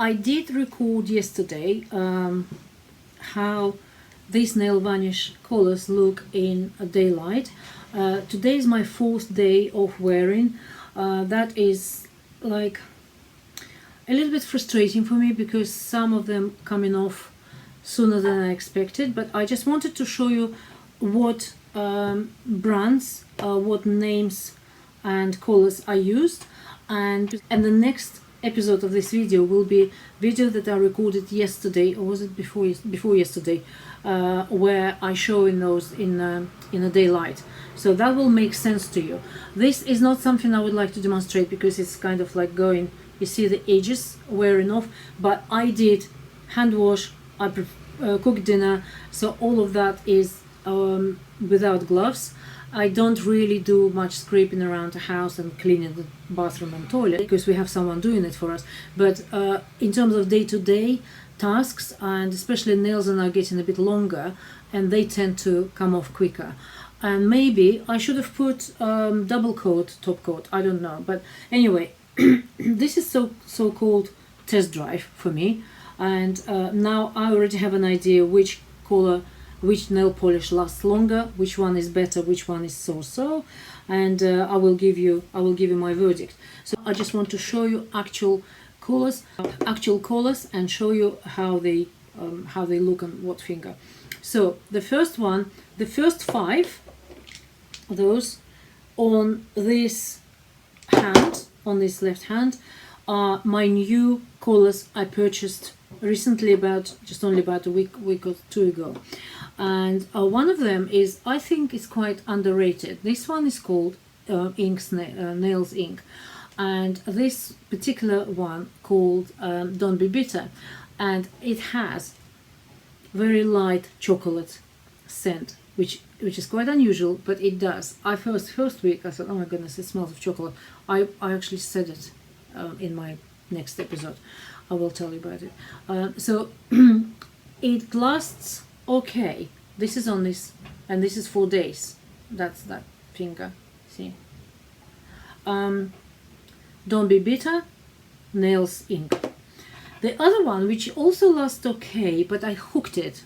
I did record yesterday how these nail varnish colors look in daylight. Today is my 4th day of wearing. That is like a little bit frustrating for me because some of them coming off sooner than I expected, but I just wanted to show you what brands, what names and colors I used, and the next episode of this video will be video that I recorded yesterday, or was it before yesterday, where I show in those in the daylight, so that will make sense to you. This is not something I would like to demonstrate because it's kind of like going, you see the edges wearing off, but I did hand wash, I cooked dinner, so all of that is without gloves. I don't really do much scraping around the house and cleaning the bathroom and toilet because we have someone doing it for us. But in terms of day-to-day tasks, and especially nails are now getting a bit longer and they tend to come off quicker. And maybe I should have put double coat, top coat, I don't know. But anyway, this is so-called test drive for me. And now I already have an idea which color, which nail polish lasts longer, which one is better, which one is so-so, and I will give you my verdict. So I just want to show you actual colors, and show you how they look on what finger. So the first one, the first 5 of those on this hand, on this left hand, are my new colors I purchased recently, only about a week or 2 ago. And one of them is, I think it's quite underrated. This one is called Nails Ink, and this particular one called Don't Be Bitter, and it has very light chocolate scent, which is quite unusual, but it does. I first week I thought, oh my goodness, it smells of chocolate. I actually said it in my next episode. I will tell you about it. So it lasts okay. This is on this, and this is 4 days. That's that finger. See. Don't Be Bitter, Nails Ink. The other one, which also lasts okay, but I hooked it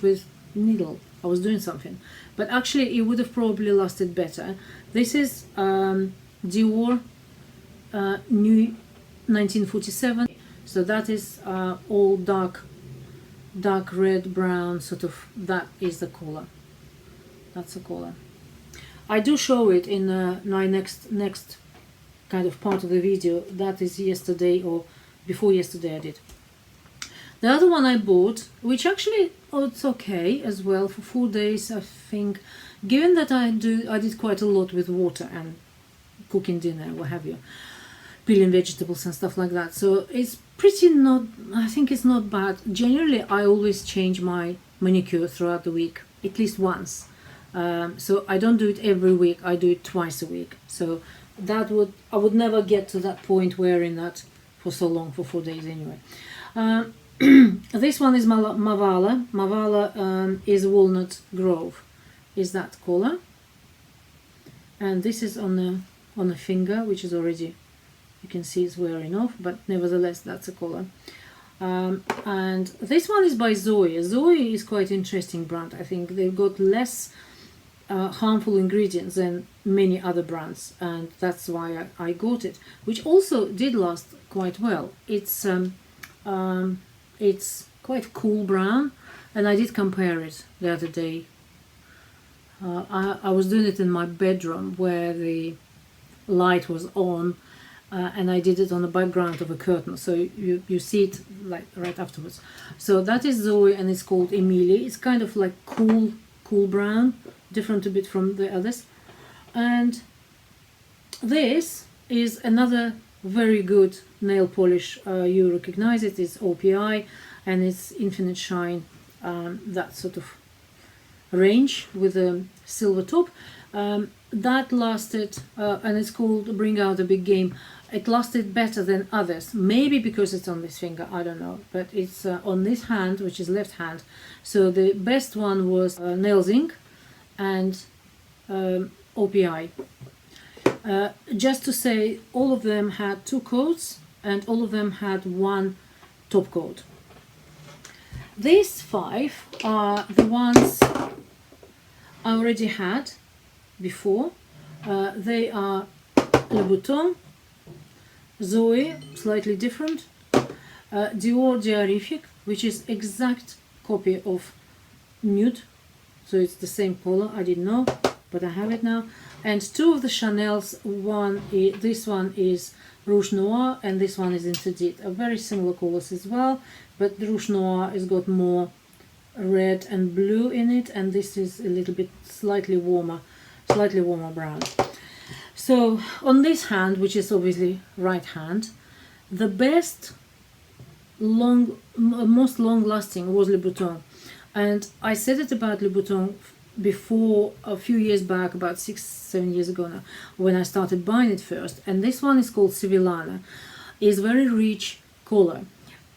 with needle. I was doing something, but actually it would have probably lasted better. This is Dior New 1947. So that is all dark red, brown, sort of, that is the color. That's the color. I do show it in my next kind of part of the video. That is yesterday, or before yesterday I did. The other one I bought, which actually, it's okay as well for 4 days, I think, given that I did quite a lot with water and cooking dinner, what have you, peeling vegetables and stuff like that. So it's pretty not, I think it's not bad. Generally, I always change my manicure throughout the week, at least once. So I don't do it every week, I do it twice a week. So I would never get to that point wearing that for so long, for 4 days anyway. This one is Mavala. Mavala is Walnut Grove, is that color. And this is on the finger, which is already, you can see it's wearing off, but nevertheless that's a color. And this one is by Zoe. Zoe is quite interesting brand. I think they've got less harmful ingredients than many other brands, and that's why I got it, which also did last quite well. It's quite cool brown, and I did compare it the other day. I was doing it in my bedroom where the light was on, and I did it on the background of a curtain, so you see it like right afterwards. So that is Zoe, and it's called Emilie. It's kind of like cool brown, different a bit from the others. And this is another very good nail polish. You recognize it. It's OPI, and it's Infinite Shine, that sort of range with a silver top. That lasted, and it's called Bring Out a Big Game. It lasted better than others, maybe because it's on this finger, I don't know, but it's on this hand, which is left hand. So the best one was Nails Ink and OPI. Just to say, all of them had 2 coats, and all of them had one top coat. These 5 are the ones I already had before. They are Louboutin, Zoe, slightly different, Dior Diarific, which is exact copy of Nude, so it's the same color. I didn't know, but I have it now. And 2 of the Chanel's. This one is Rouge Noir, and this one is Interdit. Are very similar colors as well, but the Rouge Noir has got more red and blue in it, and this is a little bit slightly warmer brown. So on this hand, which is obviously right hand, the best most long-lasting was Louboutin, and I said it about Louboutin before, a few years back, about 6-7 years ago now, when I started buying it first. And this one is called Sevillana. It's very rich color.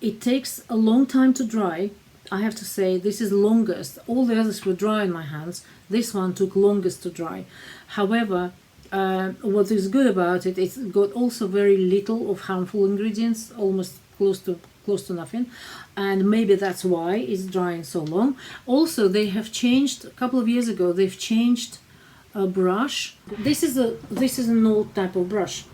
It takes a long time to dry. I have to say this is longest. All the others were dry in my hands. This one took longest to dry. However, what is good about it, it's got also very little of harmful ingredients, almost close to nothing, and maybe that's why it's drying so long. Also, they have changed a couple of years ago. They've changed a brush. This is an old type of brush.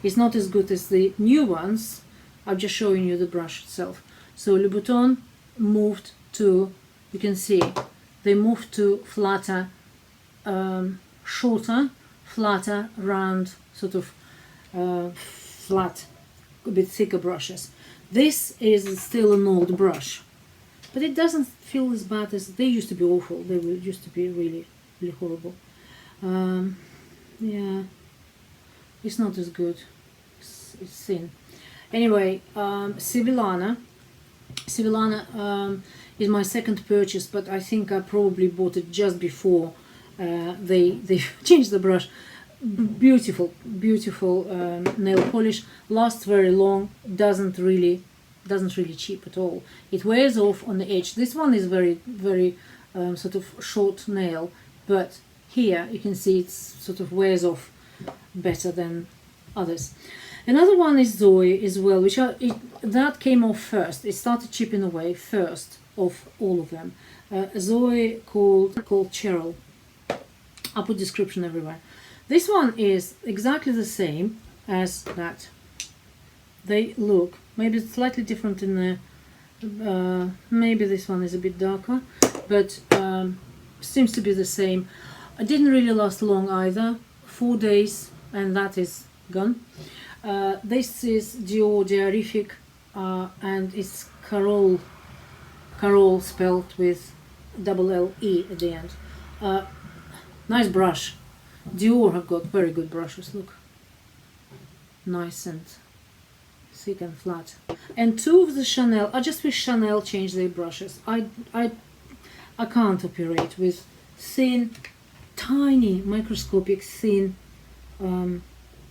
It's not as good as the new ones. I'm just showing you the brush itself. So Louboutin moved to, you can see, they moved to flatter, shorter, flatter, round, sort of flat, a bit thicker brushes. This is still an old brush, but it doesn't feel as bad as they used to be. Awful. They used to be really, really horrible. Yeah, it's not as good. It's thin. Anyway, Sevillana is my second purchase, but I think I probably bought it just before they changed the brush. Beautiful nail polish, lasts very long, doesn't really chip at all. It wears off on the edge. This one is very sort of short nail, but here you can see it sort of wears off better than others. Another one is Zoe as well, which that came off first. It started chipping away first of all of them. Zoe called Cheryl. I'll put description everywhere. This one is exactly the same as that. They look maybe slightly different in the maybe this one is a bit darker, but seems to be the same. It didn't really last long either, 4 days, and that is gone. This is Dior Diarific, and it's Carole spelled with double L-E at the end. Nice brush. Dior have got very good brushes, look. Nice and thick and flat. And 2 of the Chanel, I just wish Chanel changed their brushes. I can't operate with thin, tiny, microscopic, thin,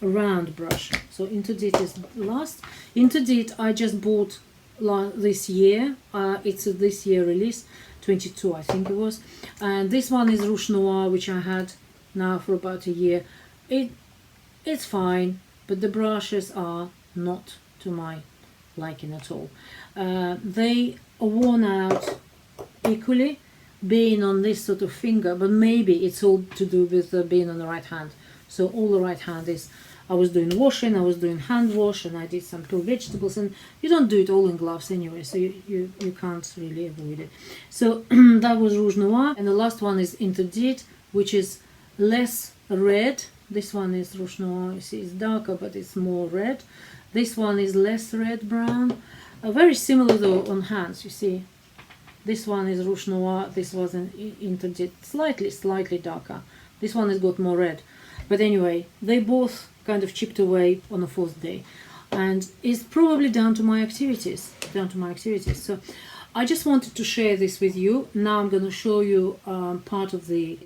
round brush. So Interdit is last. Interdit I just bought this year. It's a this year release, 22 I think it was. And this one is Rouge Noir, which I had now for about a year. It's fine, but the brushes are not to my liking at all. They are worn out equally, being on this sort of finger, but maybe it's all to do with being on the right hand. So all the right hand is, I was doing washing, I was doing hand wash, and I did some peeled vegetables, and you don't do it all in gloves anyway, so you can't really avoid it. So that was Rouge Noir, and the last one is Interdit, which is less red. This one is Rouge Noir, you see it's darker, but it's more red. This one is less red brown. Very similar though on hands, you see. This one is Rouge Noir, this was an Interdit, slightly darker. This one has got more red. But anyway, they both kind of chipped away on the 4th day. And it's probably down to my activities. So I just wanted to share this with you. Now I'm going to show you part of the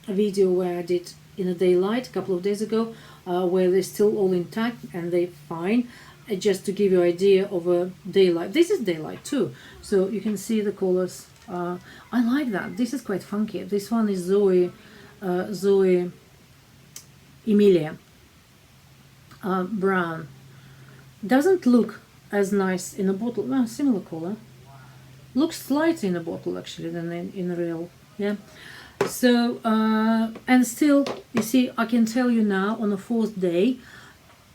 video where I did in the daylight a couple of days ago, where they're still all intact and they're fine. Just to give you an idea of a daylight. This is daylight too, so you can see the colors. I like that. This is quite funky. This one is Zoe Emilia brown. Doesn't look as nice in a bottle. Well, similar color. Looks slightly in a bottle actually than in real. Yeah. So and still, you see, I can tell you now on the 4th day,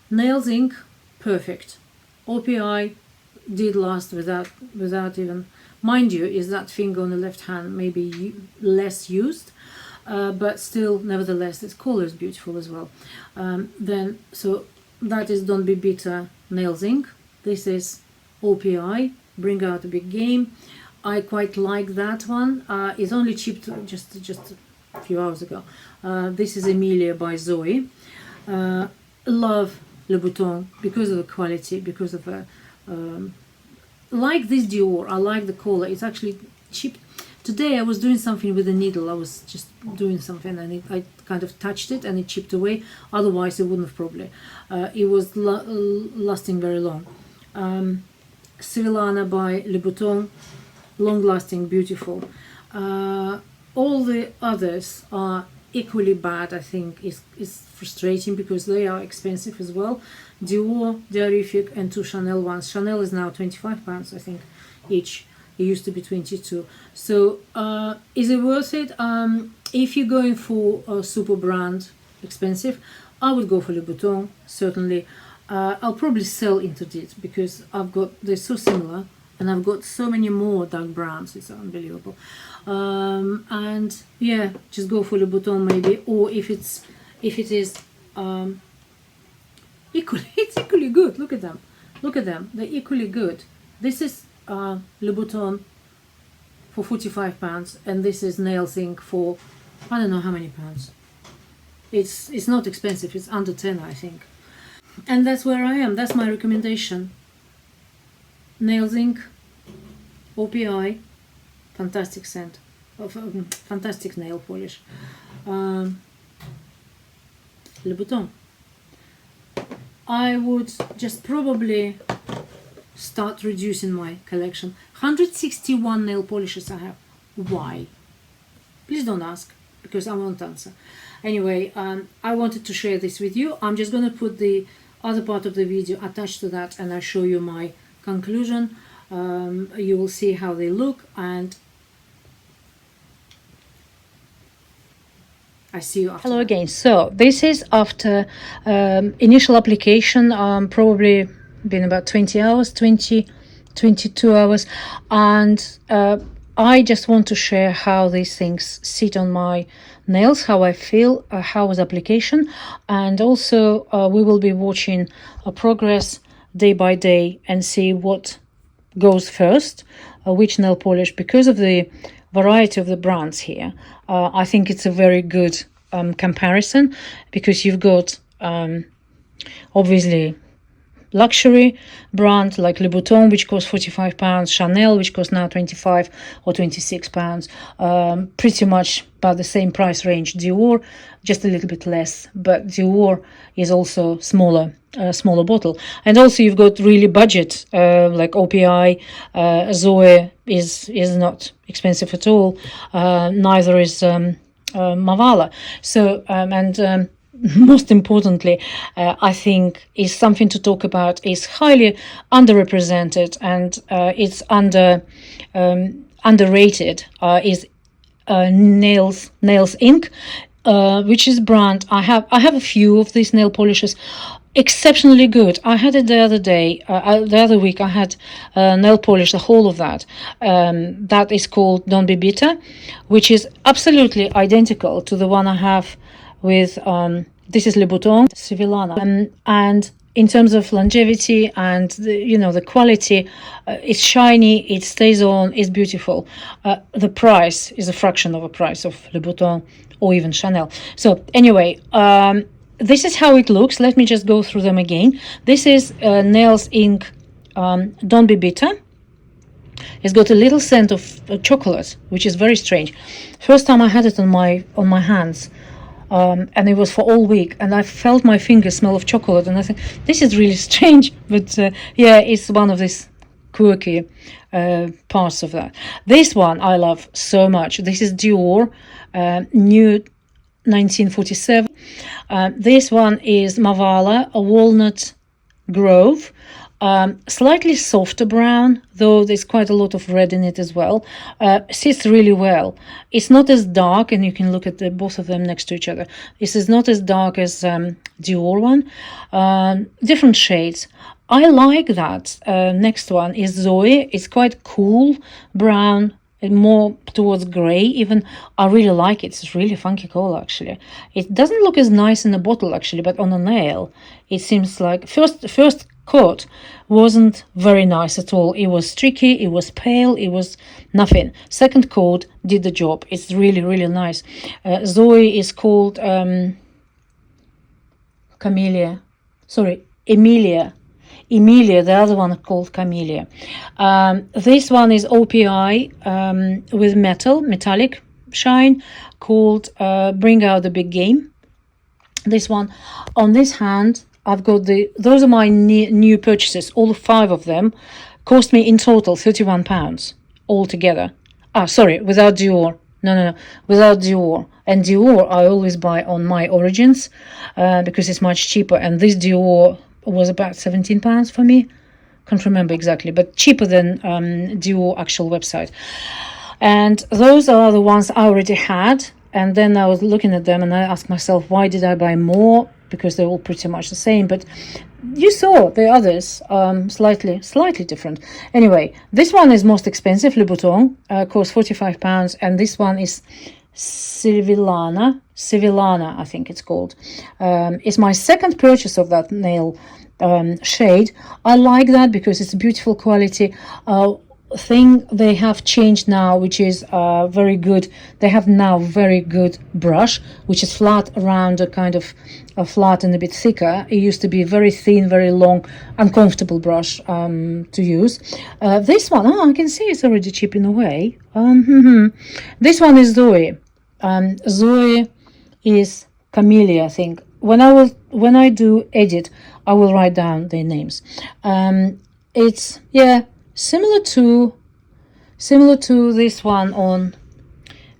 Nails Ink, perfect. OPI did last without even, mind you, is that finger on the left hand maybe less used, but still, nevertheless, this color is beautiful as well. Then, so that is Don't Be Bitter Nails Ink. This is OPI, Bring Out a Big Game. I quite like that one. It's only chipped just a few hours ago. This is Emilia by Zoe. Love Louboutin because of the quality, because of the like this Dior. I like the color. It's actually chipped. Today I was doing something with a needle. I was just doing something and I kind of touched it and it chipped away. Otherwise it wouldn't have probably. It was lasting very long. Sevillana by Louboutin, long lasting, beautiful. All the others are equally bad. I think is frustrating because they are expensive as well. Dior, Diorific, and 2 Chanel ones. Chanel is now £25, I think, each. It used to be 22. So is it worth it? If you're going for a super brand, expensive, I would go for Louboutin, certainly. I'll probably sell Interdit because they're so similar and I've got so many more dark browns. It's unbelievable. And yeah, just go for Louboutin maybe, or if it is it's equally good. Look at them. They're equally good. This is Louboutin for £45 and this is Nails Ink for I don't know how many pounds. It's not expensive. It's under 10, I think. And that's where I am. That's my recommendation. Nails Ink, OPI, fantastic scent, fantastic nail polish. Louboutin. I would just probably start reducing my collection. 161 nail polishes I have. Why? Please don't ask, because I won't answer. Anyway, I wanted to share this with you. I'm just going to put the other part of the video attached to that and I'll show you my conclusion. You will see how they look and I see you after. Hello again. So this is after initial application, probably been about 20 hours, 22 hours, and I just want to share how these things sit on my nails, how I feel, how was application, and also we will be watching a progress day by day and see what goes first, which nail polish, because of the variety of the brands here. I think it's a very good comparison because you've got obviously luxury brand like Louboutin, which costs £45, Chanel, which costs now £25 or £26, pretty much about the same price range. Dior, just a little bit less, but Dior is also smaller bottle. And also you've got really budget, like OPI, Zoe is not expensive at all, neither is Mavala. So, most importantly, I think is something to talk about, is highly underrepresented and it's underrated, is Nails Ink, which is brand. I have a few of these nail polishes, exceptionally good. I had it the other day, the other week I had nail polish, the whole of that. That is called Don't Be Bitter, which is absolutely identical to the one I have with this is Louboutin, Sevillana, and in terms of longevity and the quality, it's shiny, it stays on, it's beautiful. The price is a fraction of a price of Louboutin or even Chanel. So anyway, this is how it looks. Let me just go through them again. This is Nails Ink Don't Be Bitter. It's got a little scent of chocolate, which is very strange. First time I had it on my hands. And it was for all week, and I felt my fingers smell of chocolate, and I think this is really strange, but yeah, it's one of these quirky parts of that. This one I love so much. This is Dior, new 1947. This one is Mavala, a Walnut Grove, Slightly softer brown, though there's quite a lot of red in it as well. Sits really well. It's not as dark, and you can look at both of them next to each other. This is not as dark as Dior one. Different shades. I like that. Next one is Zoe. It's quite cool brown, more towards gray even. I really like it. It's really funky color actually. It doesn't look as nice in the bottle actually, but on a nail it seems like first coat wasn't very nice at all. It was streaky, it was pale, it was nothing. Second coat did the job. It's really, really nice. Zoe is called Emilia, the other one called Camellia. This one is OPI with metallic shine, called Bring Out the Big Game. This one, on this hand, I've got those are my new purchases. All 5 of them cost me in total £31 altogether. Sorry, without Dior. No, without Dior. And Dior I always buy on My Origins because it's much cheaper. And this Dior was about £17 for me. Can't remember exactly, but cheaper than Dior actual website. And those are the ones I already had. And then I was looking at them and I asked myself, why did I buy more? Because they're all pretty much the same. But you saw the others slightly different. Anyway, this one is most expensive, Louboutin, costs £45, and this one is Sevillana, I think it's called. It's my second purchase of that nail shade. I like that because it's a beautiful quality. Thing they have changed now, which is very good. They have now very good brush, which is flat around, a kind of flat and a bit thicker. It used to be very thin, very long, uncomfortable brush to use. This one, I can see it's already chipping away. This one is Zoe. Zoe is Camellia, I think. When I do edit, I will write down their names. It's similar to this one on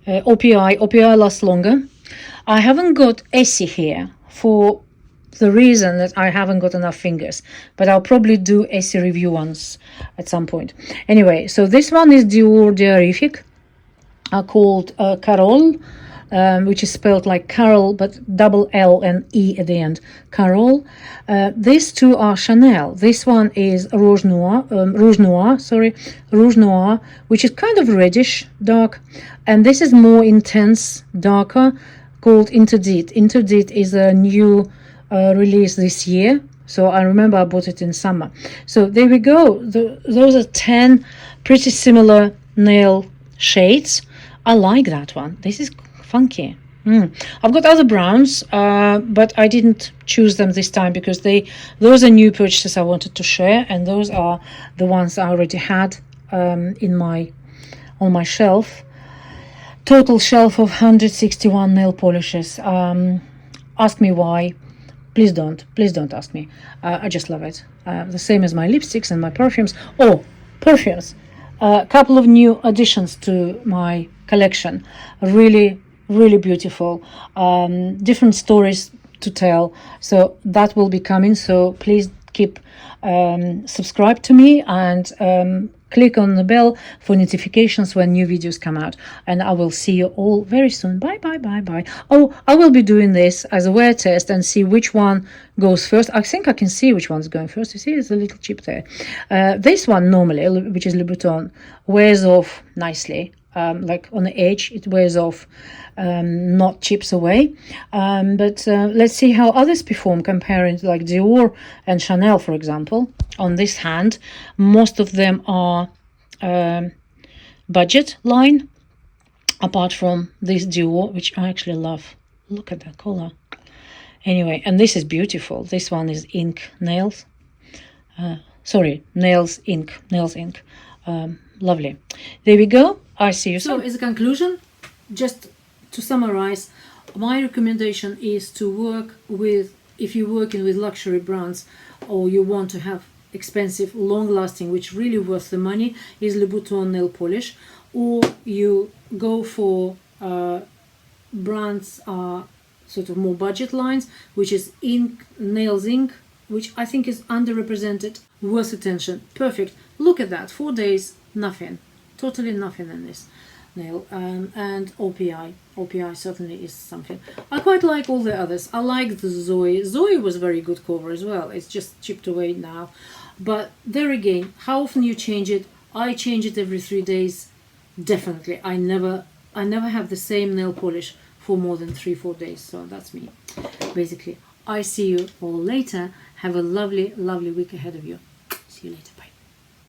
OPI. OPI lasts longer. I haven't got Essie here for the reason that I haven't got enough fingers, but I'll probably do Essie review once at some point. Anyway, so this one is Dior Diorific, called Carole, which is spelled like Carol, but double L and E at the end. Carole. These two are Chanel. This one is Rouge Noir, which is kind of reddish, dark. And this is more intense, darker, called Interdit. Interdit is a new release this year. So I remember I bought it in summer. So there we go. Those are 10 pretty similar nail shades. I like that one. This is funky. I've got other browns, but I didn't choose them this time because those are new purchases I wanted to share, and those are the ones I already had on my shelf. Total shelf of 161 nail polishes. Ask me why. Please don't ask me. I just love it. The same as my lipsticks and my perfumes. Perfumes. A couple of new additions to my collection. Really beautiful. Different stories to tell. So that will be coming. So please keep subscribe to me and click on the bell for notifications when new videos come out. And I will see you all very soon. Bye. Oh, I will be doing this as a wear test and see which one goes first. I think I can see which one's going first. You see, it's a little chip there. This one normally, which is Louboutin, wears off nicely. Like on the edge, it wears off, not chips away. But let's see how others perform, comparing to like Dior and Chanel, for example. On this hand, most of them are budget line, apart from this Dior, which I actually love. Look at that color. Anyway, and this is beautiful. This one is ink nails. Nails ink. Lovely. There we go. I see you soon. So as a conclusion, just to summarize, my recommendation is to work with, if you're working with luxury brands or you want to have expensive, long-lasting, which really worth the money, is Louboutin nail polish. Or you go for brands sort of more budget lines, which is nails ink, which I think is underrepresented, worth attention. Perfect. Look at that. 4 days, nothing. Totally nothing in this nail. And OPI. OPI certainly is something. I quite like all the others. I like the Zoe. Zoe was very good cover as well. It's just chipped away now. But there again, how often you change it? I change it every 3 days. Definitely. I never have the same nail polish for more than 3-4 days. So that's me. Basically, I see you all later. Have a lovely, lovely week ahead of you. See you later. Bye.